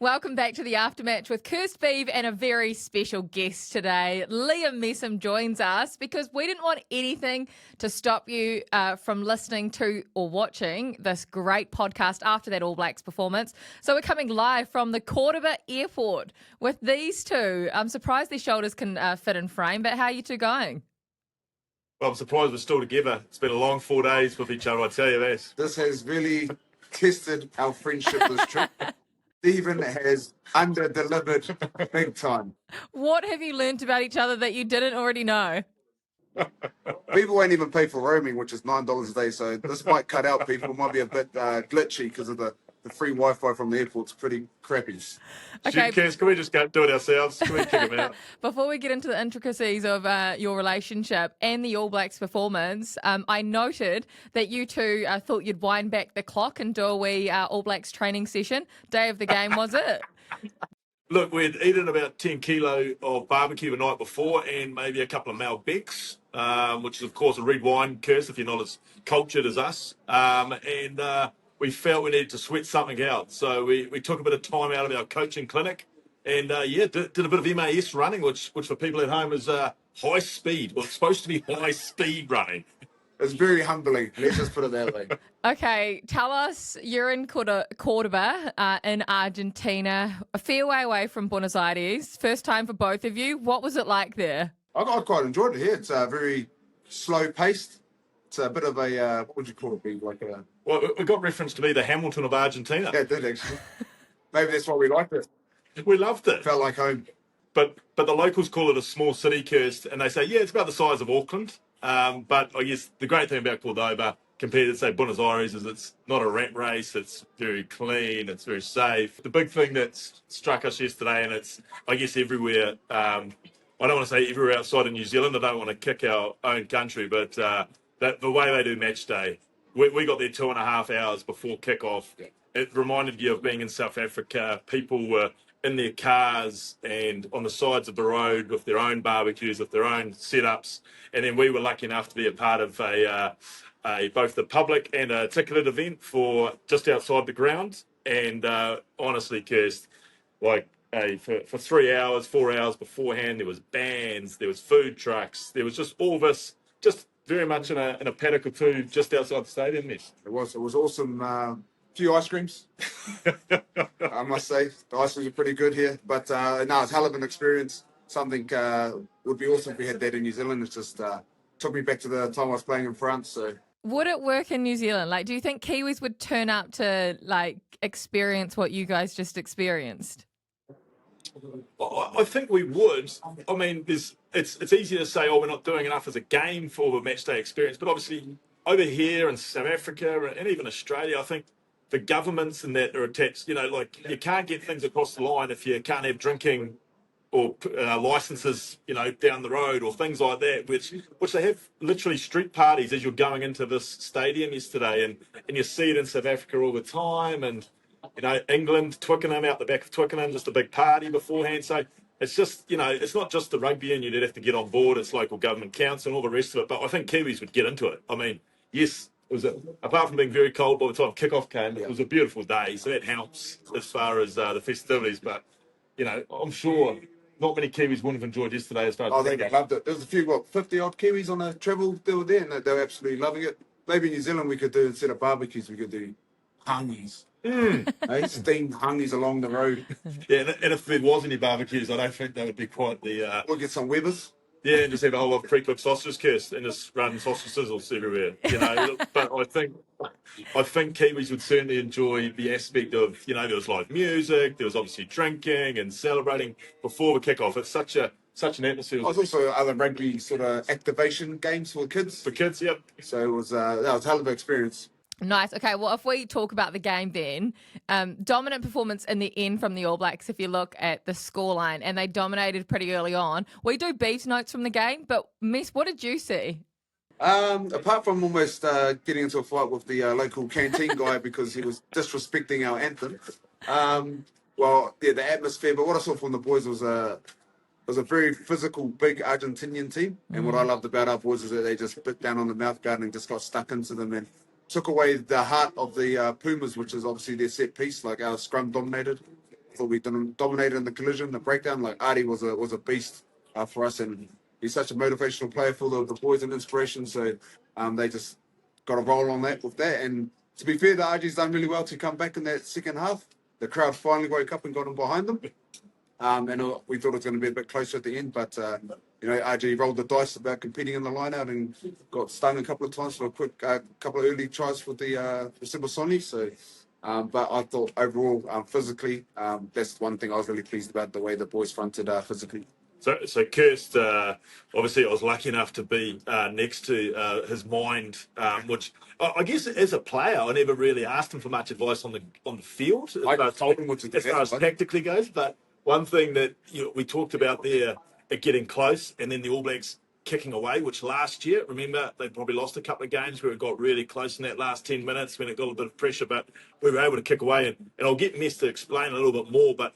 Welcome back to the Aftermatch with Kirst Beav and a very special guest today. Liam Messam joins us because we didn't want anything to stop you from listening to or watching this great podcast after that All Blacks performance. So we're coming live from the Cordoba Airport with these two. I'm surprised their shoulders can fit in frame, but how are you two going? Well, I'm surprised we're still together. It's been a long 4 days with each other, I tell you that. This has really tested our friendship this trip. Stephen has under-delivered big time. What have you learnt about each other that you didn't already know? People won't even pay for roaming, which is $9 a day, so this might cut out people. It might be a bit glitchy because of the free Wi-Fi from the airport's pretty crappy. Okay. Can we just go do it ourselves? Can we kick them out? Before we get into the intricacies of your relationship and the All Blacks performance, I noted that you two thought you'd wind back the clock and do a wee All Blacks training session. Day of the game, was it? Look, we'd eaten about 10 kilo of barbecue the night before and maybe a couple of Beks, which is, of course, a red wine, Kirst, if you're not as cultured as us. We felt we needed to sweat something out. So we took a bit of time out of our coaching clinic and, did a bit of MAS running, which for people at home is high speed. Well, it's supposed to be high speed running. It's very humbling. Let's just put it that way. Okay, tell us, you're in Cordoba in Argentina, a fair way away from Buenos Aires. First time for both of you. What was it like there? I quite enjoyed it here. It's very slow-paced. It's a bit of a, what would you call it, Beav? Like a... Well, it got referenced to be the Hamilton of Argentina. Yeah, it did, actually. Maybe that's why we liked it. We loved it. Felt like home. But the locals call it a small city, Kirst, and they say, yeah, it's about the size of Auckland. But I guess the great thing about Cordoba, compared to, say, Buenos Aires, is it's not a rat race. It's very clean. It's very safe. The big thing that struck us yesterday, and it's, I guess, everywhere, I don't want to say everywhere outside of New Zealand. I don't want to kick our own country, but the way they do match day, we got there 2.5 hours before kickoff. It reminded you of being in South Africa. People were in their cars and on the sides of the road with their own barbecues, with their own setups. And then we were lucky enough to be a part of both the public and a ticketed event for just outside the ground. And honestly, Kirst, like for 3 hours, 4 hours beforehand, there was bands, there was food trucks, there was just all this, just very much in a paddock or two just outside the stadium. It was awesome. Few ice creams, I must say. The ice creams are pretty good here. But it's a hell of an experience. Something would be awesome if we had that in New Zealand. It just took me back to the time I was playing in France. So, would it work in New Zealand? Like, do you think Kiwis would turn up to like experience what you guys just experienced? I think we would. I mean, it's easy to say, we're not doing enough as a game for the match day experience. But obviously, over here in South Africa and even Australia, I think the governments and that are attached, like you can't get things across the line if you can't have drinking or licenses, down the road or things like that, which they have literally street parties as you're going into this stadium yesterday. And you see it in South Africa all the time. And, England, Twickenham, out the back of Twickenham, just a big party beforehand. So it's just, it's not just the rugby union you'd have to get on board. It's local government council and all the rest of it. But I think Kiwis would get into it. I mean, yes, apart from being very cold by the time kickoff came, it was a beautiful day, so that helps as far as the festivities. But, I'm sure not many Kiwis wouldn't have enjoyed yesterday as far as... I think they loved it. There was a few, 50-odd Kiwis on the travel that were there, and they were absolutely loving it. Maybe in New Zealand we could do, instead of barbecues, we could do hangies. Steamed hangies along the road. Yeah, and if there was any barbecues, I don't think that would be quite the... We'll get some Webbers. Yeah, and just have a whole lot of pre-cooked sausages, Kirst, and just run sausage sizzles everywhere, But I think Kiwis would certainly enjoy the aspect of, there was live music, there was obviously drinking and celebrating before the kickoff. It's such an atmosphere. There was also other rugby sort of activation games for kids. For kids, yep. So it was a hell of an experience. Nice. Okay, well, if we talk about the game then, dominant performance in the end from the All Blacks, if you look at the scoreline, and they dominated pretty early on. We do Beav's notes from the game, but Mess, what did you see? Apart from almost getting into a fight with the local canteen guy because he was disrespecting our anthem, the atmosphere, but what I saw from the boys was a very physical, big Argentinian team, and what I loved about our boys is that they just bit down on the mouth guard and just got stuck into them and took away the heart of the Pumas, which is obviously their set piece, like our scrum dominated. I thought we dominated in the collision, the breakdown. Like Artie was a beast for us, and he's such a motivational player for the boys and inspiration. So they just got a roll on that with that. And to be fair, the RG's done really well to come back in that second half. The crowd finally woke up and got in behind them. And we thought it was going to be a bit closer at the end, but RG rolled the dice about competing in the line-out and got stung a couple of times for a quick couple of early tries for the Sibosoni. So, but I thought overall, physically, that's one thing I was really pleased about, the way the boys fronted physically. So Kirst, obviously I was lucky enough to be next to his mind, which I guess as a player, I never really asked him for much advice on the field. I told him what to do. As far as tactically goes, but one thing that we talked about there, at getting close, and then the All Blacks kicking away, which last year, remember, they probably lost a couple of games where it got really close in that last 10 minutes when it got a bit of pressure, but we were able to kick away. And I'll get Mess to explain a little bit more, but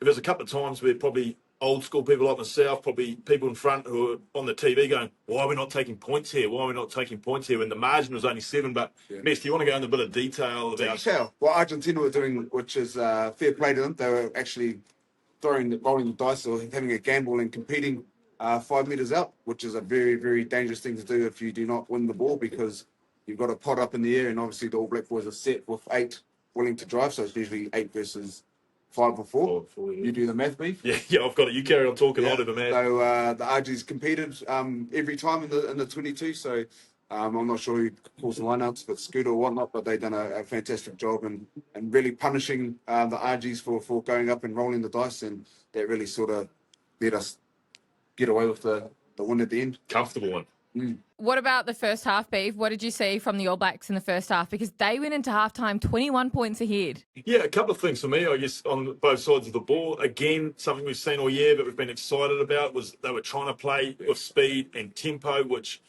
there's a couple of times where probably old school people like myself, probably people in front who are on the TV going, why are we not taking points here? Why are we not taking points here? When the margin was only 7. But, Mess, do you want to go into a bit of detail about... What Argentina were doing, which is fair play to them, they were actually rolling the dice or having a gamble and competing 5 metres out, which is a very, very dangerous thing to do if you do not win the ball, because you've got a pot up in the air, and obviously the All Black boys are set with 8 willing to drive, so it's usually 8 versus 5 or 4. You do the math, Beav? Yeah, I've got it. You carry on talking. I'll do the math. So the RGs competed every time in the 22, so I'm not sure who calls the lineouts, but Scooter or whatnot, but they've done a fantastic job and really punishing the RGs for going up and rolling the dice, and that really sort of let us get away with the win at the end. Comfortable one. What about the first half, Beav? What did you see from the All Blacks in the first half? Because they went into halftime 21 points ahead. Yeah, a couple of things for me, I guess, on both sides of the ball. Again, something we've seen all year, but we've been excited about, was they were trying to play with speed and tempo, which,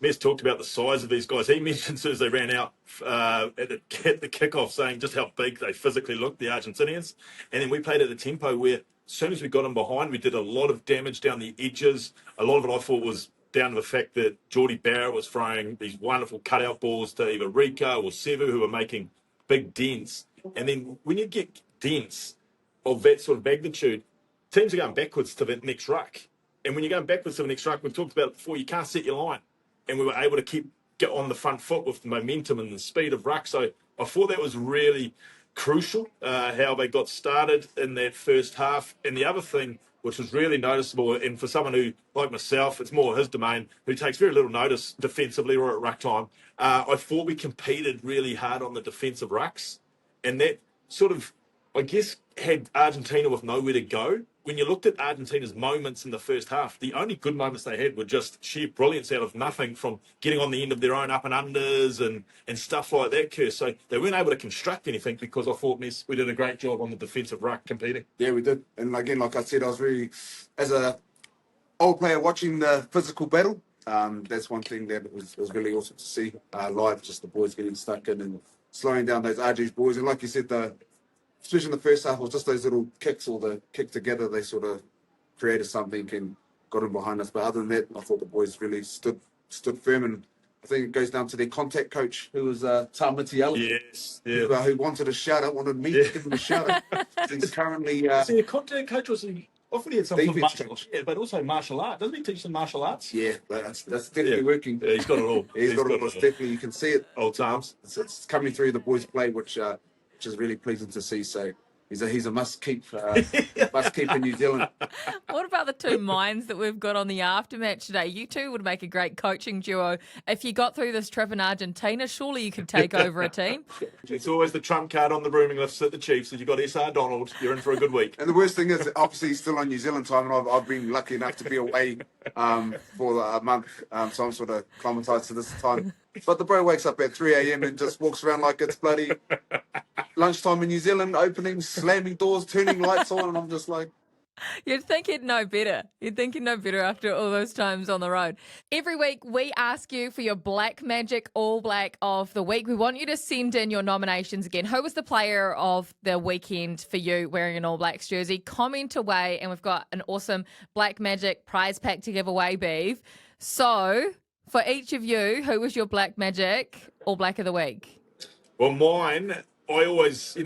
Mess talked about the size of these guys. He mentioned as soon as they ran out at the kickoff, saying just how big they physically looked, the Argentinians. And then we played at a tempo where as soon as we got them behind, we did a lot of damage down the edges. A lot of it I thought was down to the fact that Geordie Barrett was throwing these wonderful cutout balls to either Rico or Sevu, who were making big dents. And then when you get dents of that sort of magnitude, teams are going backwards to the next ruck. And when you're going backwards to the next ruck, we've talked about it before, you can't set your line. And we were able to get on the front foot with the momentum and the speed of ruck. So I thought that was really crucial, how they got started in that first half. And the other thing, which was really noticeable, and for someone who, like myself, it's more his domain, who takes very little notice defensively or at ruck time, I thought we competed really hard on the defensive rucks. And that sort of, I guess, had Argentina with nowhere to go. When you looked at Argentina's moments in the first half, the only good moments they had were just sheer brilliance out of nothing, from getting on the end of their own up and unders and stuff like that, Kirst. So they weren't able to construct anything, because I thought, Mess, we did a great job on the defensive ruck competing. Yeah, we did. And again, like I said, I was really, as a old player watching the physical battle, that's one thing that was really awesome to see live, just the boys getting stuck in and slowing down those RG's boys. And like you said, especially in the first half, it was just those little kicks, or the kick together, they sort of created something and got in behind us. But other than that, I thought the boys really stood firm, and I think it goes down to their contact coach, who was Tamiti Allen. Yes, yeah. Who wanted a shout out, wanted me to give him a shout out. He's currently... See, the contact coach was... I thought he had some martial arts, but also martial art. Doesn't he teach some martial arts? Yeah, that's definitely working. Yeah, he's got it all. He's got it all. It's definitely, you can see it. Old times. It's coming through the boys' play, which is really pleasing to see. So he's a must keep in New Zealand. What about the two minds that we've got on the aftermatch today? You two would make a great coaching duo. If you got through this trip in Argentina, surely you could take over a team. It's always the trump card on the brooming lifts at the Chiefs. If you've got SR Donald, you're in for a good week. And the worst thing is, obviously, he's still on New Zealand time, and I've been lucky enough to be away for a month, so I'm sort of acclimatised to this time. But the bro wakes up at 3 a.m. and just walks around like it's bloody lunchtime in New Zealand, opening, slamming doors, turning lights on, and I'm just like... You'd think he'd know better. You'd think he'd know better after all those times on the road. Every week, we ask you for your Black Magic All Black of the week. We want you to send in your nominations again. Who was the player of the weekend for you wearing an All Blacks jersey? Comment away, and we've got an awesome Black Magic prize pack to give away, Beav. So... for each of you, who was your Black Magic All Black of the week? Well, mine, I always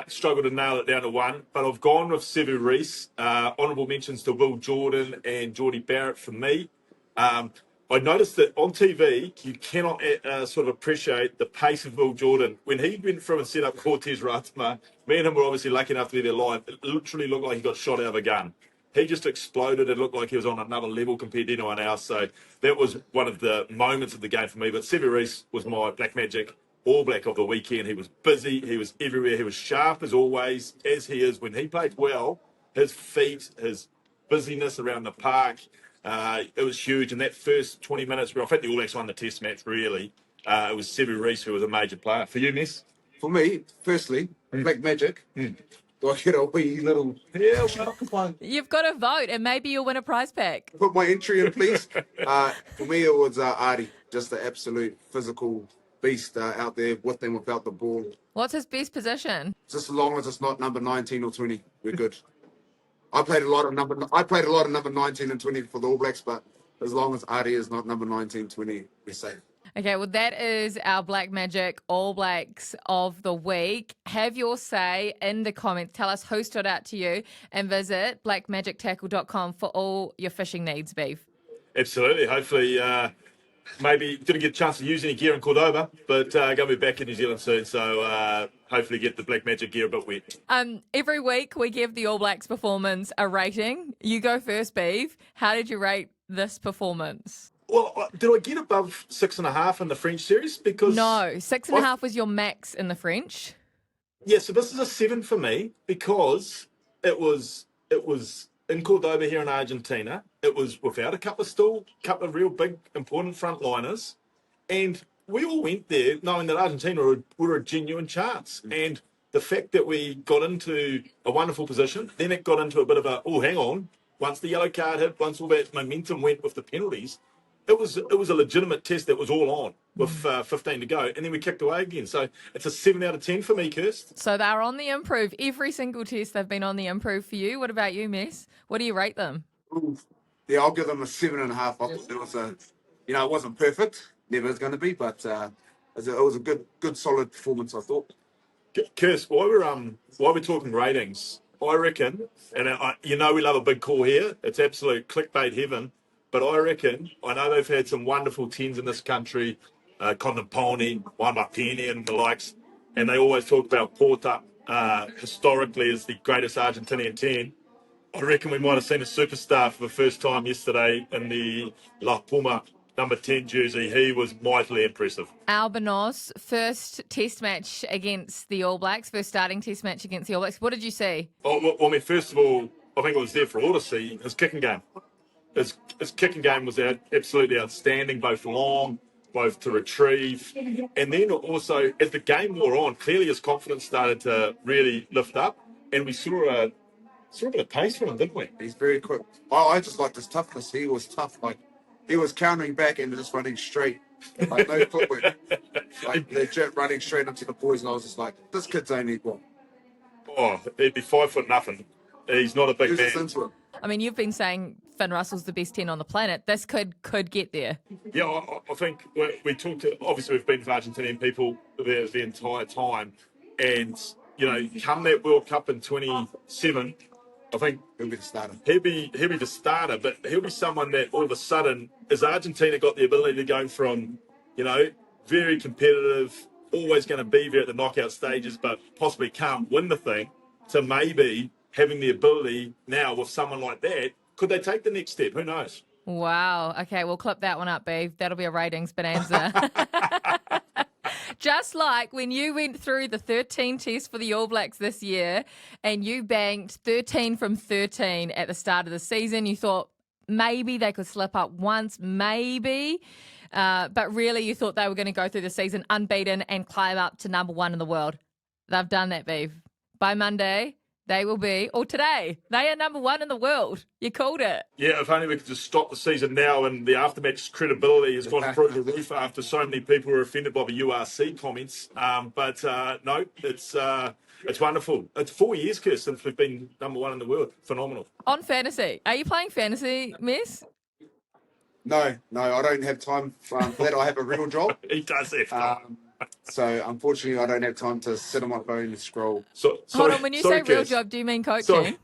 struggled to nail it down to one, but I've gone with Sevu Reece. Honourable mentions to Will Jordan and Geordie Barrett for me. I noticed that on TV, you cannot sort of appreciate the pace of Will Jordan. When he went through and set up Cortez Ratama, me and him were obviously lucky enough to be there live. It literally looked like he got shot out of a gun. He just exploded. It looked like he was on another level compared to anyone else. So that was one of the moments of the game for me. But Sevu Reece was my Black Magic All Black of the weekend. He was busy. He was everywhere. He was sharp as always, as he is. When he played well, his feet, his busyness around the park, it was huge. In that first 20 minutes, where I think the All Blacks won the Test match, really, it was Sevu Reece who was a major player. For you, Miss? For me, firstly, Black Magic. Do I get a wee little... Yeah, well, You've got to vote, and maybe you'll win a prize pack. Put my entry in, please. For me, it was Artie, just the absolute physical beast out there with and without the ball. What's his best position? Just as long as it's not number 19 or 20, we're good. I played a lot of number 19 and 20 for the All Blacks, but as long as Artie is not number 19, 20, we're safe. Okay, well, that is our Black Magic All Blacks of the week. Have your say in the comments. Tell us who stood out to you, and visit blackmagictackle.com for all your fishing needs, Beav. absolutely. Hopefully, maybe didn't get a chance to use any gear in Cordoba, but going to be back in New Zealand soon. So hopefully get the Black Magic gear a bit wet. Every week we give the All Blacks performance a rating. You go first, Beav. How did you rate this performance? Well, did I get above 6.5 in the French series? Because No, 6.5 was your max in the French. yeah, so this is a 7 for me because it was in Cordoba here in Argentina. It was without a couple of real big important frontliners, and we all went there knowing that Argentina were a genuine chance. And the fact that we got into a wonderful position, then it got into a bit of a hang on. Once the yellow card hit, once all that momentum went with the penalties. It was a legitimate test that was all on with 15 to go, and then we kicked away again. So it's a 7 out of 10 for me, Kirst. So they're on the improve. Every single test they've been on the improve for you. What about you, Mess? What do you rate them? Ooh. Yeah, I'll give them a 7.5. I thought it was it wasn't perfect. Never is going to be, but it was a good, solid performance, I thought. Kirst, while we're talking ratings, I reckon, and we love a big call here. It's absolute clickbait heaven. But I reckon, I know they've had some wonderful 10s in this country, Condaponi, Wallabies and the likes, and they always talk about Porta historically as the greatest Argentinian 10. I reckon we might have seen a superstar for the first time yesterday in the La Puma number 10 jersey. He was mightily impressive. Albinos, first test match against the All Blacks, first starting test match against the All Blacks. What did you see? Oh, well, I mean, first of all, I think it was there for all to see, his kicking game. His kicking game was absolutely outstanding, both long, both to retrieve. And then also, as the game wore on, clearly his confidence started to really lift up. And we saw a bit of pace from him, didn't we? He's very quick. I just liked his toughness. He was tough. Like, he was countering back and just running straight. Like, no footwork. Like, legit running straight into the boys. And I was just like, this kid's only what? Oh, he'd be 5 foot nothing. He's not a big Who's man. this into him? I mean, you've been saying Finn Russell's the best 10 on the planet. This could get there. Yeah, I think we talked to, obviously we've been with Argentinian people there the entire time. And, come that World Cup in 27, I think He'll be the starter. he'll be the starter, but he'll be someone that all of a sudden, as Argentina got the ability to go from, very competitive, always going to be there at the knockout stages, but possibly can't win the thing, to maybe having the ability now with someone like that, could they take the next step? Who knows? Wow. Okay, we'll clip that one up, Beav. That'll be a ratings bonanza. Just like when you went through the 13 tests for the All Blacks this year and you banked 13 from 13 at the start of the season, you thought maybe they could slip up once, maybe. But really you thought they were going to go through the season unbeaten and climb up to number 1 in the world. They've done that, Beav. By Monday, they will be, or today, they are number 1 in the world. You called it. Yeah, if only we could just stop the season now, and the aftermatch credibility has gone through the roof after so many people were offended by the URC comments. But no, it's wonderful. It's 4 years, Kirst, since we've been number 1 in the world. Phenomenal. On fantasy, are you playing fantasy, Miss? No, I don't have time for that. I have a real job. He does have time. So unfortunately, I don't have time to sit on my phone and scroll. So, Hold sorry, on, when you sorry, say real Kirst. job, do you mean coaching? Sorry.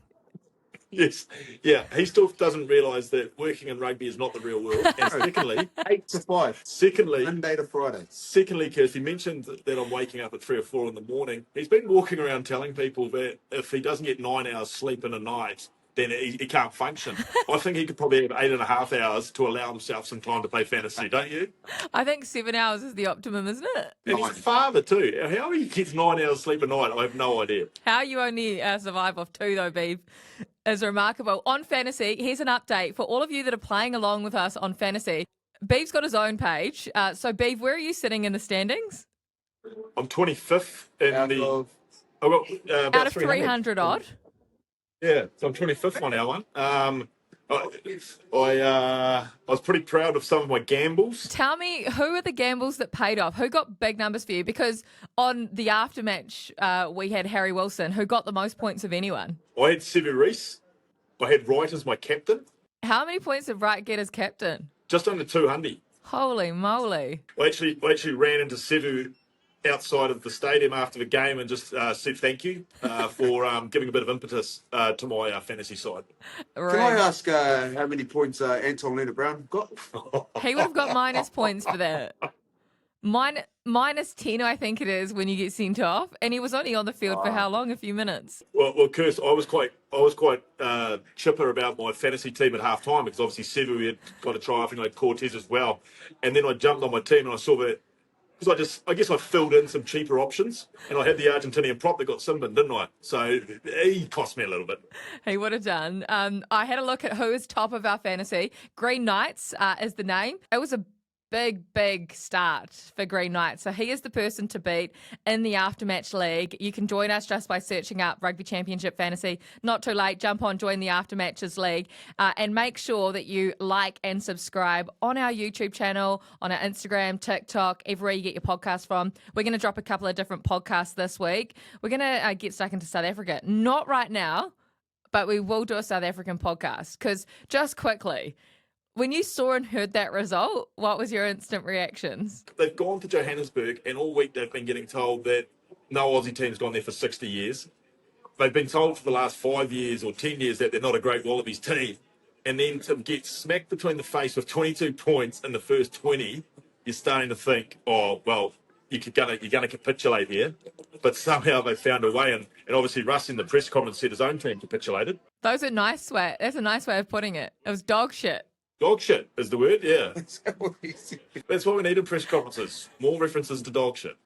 Yes, yeah. He still doesn't realise that working in rugby is not the real world. And secondly, 8 to 5, secondly, Monday to Friday. Secondly, Kirsty mentioned that I'm waking up at 3 or 4 in the morning. He's been walking around telling people that if he doesn't get 9 hours sleep in a night, then he can't function. I think he could probably have 8.5 hours to allow himself some time to play fantasy, don't you? I think 7 hours is the optimum, isn't it? And he's a father too. How he gets 9 hours sleep a night, I have no idea. How you only survive off 2, though, Beav, is remarkable. On fantasy, here's an update for all of you that are playing along with us on fantasy. Beav's got his own page. So, Beav, where are you sitting in the standings? I'm 25th in Out the. of- I've got about Out of 300 odd. Yeah, so I'm 25th on our one. I was pretty proud of some of my gambles. Tell me, who are the gambles that paid off? Who got big numbers for you? Because on the aftermatch, we had Harry Wilson, who got the most points of anyone. I had Sevu Reece. I had Wright as my captain. How many points did Wright get as captain? Just under 200. Holy moly. I actually ran into Sevu outside of the stadium after the game and just said thank you for giving a bit of impetus to my fantasy side. Can I ask how many points Anton Leonard-Brown got? He would have got minus points for that. Minus 10, I think it is, when you get sent off. And he was only on the field for how long? A few minutes. Well, Kirst, I was quite chipper about my fantasy team at half time because obviously Sevu had got a try off and I had Cortez as well. And then I jumped on my team and I saw that because I guess I filled in some cheaper options and I had the Argentinian prop that got Simbin, didn't I? So he cost me a little bit. He would have done. I had a look at who is top of our fantasy. Green Knights is the name. It was a big start for Green Knights. So he is the person to beat in the Aftermatch League. You can join us just by searching up Rugby Championship Fantasy. Not too late. Jump on, join the Aftermatches League, and make sure that you like and subscribe on our YouTube channel, on our Instagram, TikTok, everywhere you get your podcast from. We're going to drop a couple of different podcasts this week. We're going to get stuck into South Africa. Not right now, but we will do a South African podcast because just quickly, when you saw and heard that result, what was your instant reactions? They've gone to Johannesburg and all week they've been getting told that no Aussie team's gone there for 60 years. They've been told for the last 5 years or 10 years that they're not a great Wallabies team. And then to get smacked between the face with 22 points in the first 20, you're starting to think, oh, well, you're gonna capitulate here. But somehow they found a way. And obviously Russ in the press conference said his own team capitulated. That's a nice way of putting it. It was dog shit. Dog shit is the word, yeah. That's what we need in press conferences. More references to dog shit.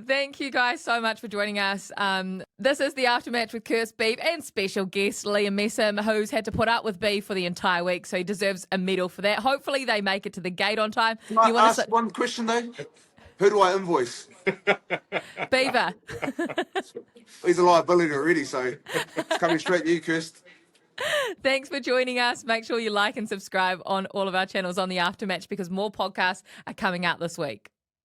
Thank you guys so much for joining us. This is the Aftermatch with Kirst, Beav, and special guest Liam Messam, who's had to put up with Beav for the entire week, so he deserves a medal for that. Hopefully they make it to the gate on time. Can I ask one question though? Who do I invoice? Beaver. He's a liability already, so it's coming straight to you, Kirst. Thanks for joining us. Make sure you like and subscribe on all of our channels on the Aftermatch because more podcasts are coming out this week.